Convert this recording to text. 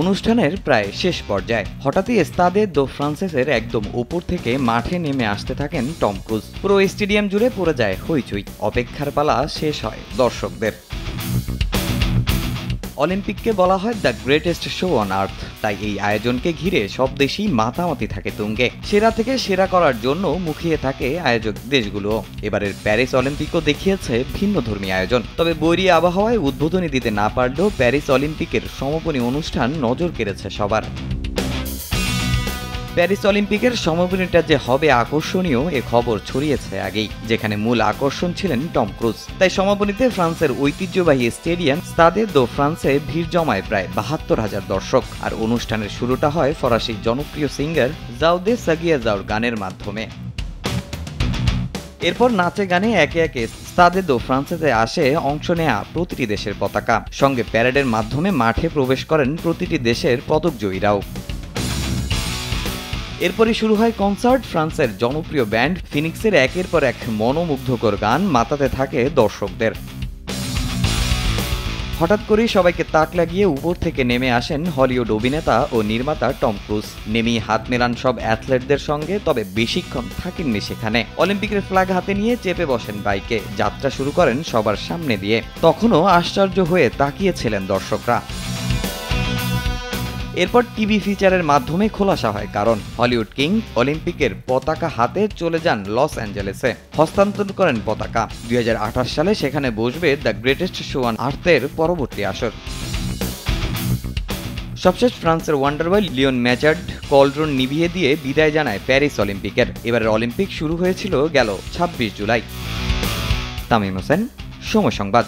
অনুষ্ঠানের প্রায় শেষ পর্যায়ে হঠাৎই স্তাদে দো ফ্রান্সেসের একদম উপর থেকে মাঠে নেমে আসতে থাকেন টম ক্রুজ। পুরো স্টেডিয়াম জুড়ে পড়ে যায় হইচই। অপেক্ষার পালা শেষ হয় দর্শকদের। অলিম্পিককে বলা হয় the greatest show on earth, তাই এই আয়োজনকে ঘিরে সব দেশই মাতামাতি থাকে তুঙ্গে। সেরা থেকে সেরা করার জন্য মুখিয়ে থাকে আয়োজক দেশগুলো। এবারের প্যারিস অলিম্পিকও দেখিয়েছে ভিন্নধর্মী আয়োজন। তবে বৈরী আবহাওয়ায় উদ্বোধনী দিতে না পারলেও প্যারিস অলিম্পিকের সমাপনী অনুষ্ঠান নজর কেড়েছে সবার। প্যারিস অলিম্পিকের সমাপনীটা যে হবে আকর্ষণীয় এ খবর ছড়িয়েছে আগেই, যেখানে মূল আকর্ষণ ছিলেন টম ক্রুজ। তাই সমাপনীতে ফ্রান্সের ঐতিহ্যবাহী স্টেডিয়াম স্তাদে দো ফ্রান্সে ভিড় জমায় প্রায় ৭২,০০০ দর্শক। আর অনুষ্ঠানের শুরুটা হয় ফরাসি জনপ্রিয় সিঙ্গার জাও দে সাগিয়া জাওর গানের মাধ্যমে। এরপর নাচে গানে একে একে স্তাদে দো ফ্রান্সেতে আসে অংশ নেয়া প্রতিটি দেশের পতাকা। সঙ্গে প্যারেডের মাধ্যমে মাঠে প্রবেশ করেন প্রতিটি দেশের পদকজয়ীরাও। এরপরই শুরু হয় কনসার্ট। ফ্রান্সের জনপ্রিয় ব্যান্ড ফিনিক্সের একের পর এক মনোমুগ্ধকর গান মাতাতে থাকে দর্শকদের। হঠাৎ করেই সবাইকে তাক লাগিয়ে উপর থেকে নেমে আসেন হলিউড অভিনেতা ও নির্মাতা টম ক্রুজ। নেমেই হাত মেলান সব অ্যাথলেটদের সঙ্গে, তবে বেশিক্ষণ থাকেননি সেখানে। অলিম্পিকের ফ্ল্যাগ হাতে নিয়ে চেপে বসেন বাইকে, যাত্রা শুরু করেন সবার সামনে দিয়ে। তখনও আশ্চর্য হয়ে তাকিয়েছিলেন দর্শকরা। এরপর টিভি ফিচারের মাধ্যমে খোলাসা হয় কারণ। হলিউড কিং অলিম্পিকের পতাকা হাতে চলে যান লস অ্যাঞ্জেলেসে, হস্তান্তর করেন পতাকা। ২০২৮ সালে সেখানে বসবে দ্য গ্রেটেস্ট শো অন আর্থের পরবর্তী আসর। সবশেষ ফ্রান্সের ওয়ান্ডারবয় লিওন ম্যাচার্ড কলড্রন নিভিয়ে দিয়ে বিদায় জানায় প্যারিস অলিম্পিকের। এবারের অলিম্পিক শুরু হয়েছিল গেল ২৬ জুলাই। তামিম হোসেন, সময় সংবাদ।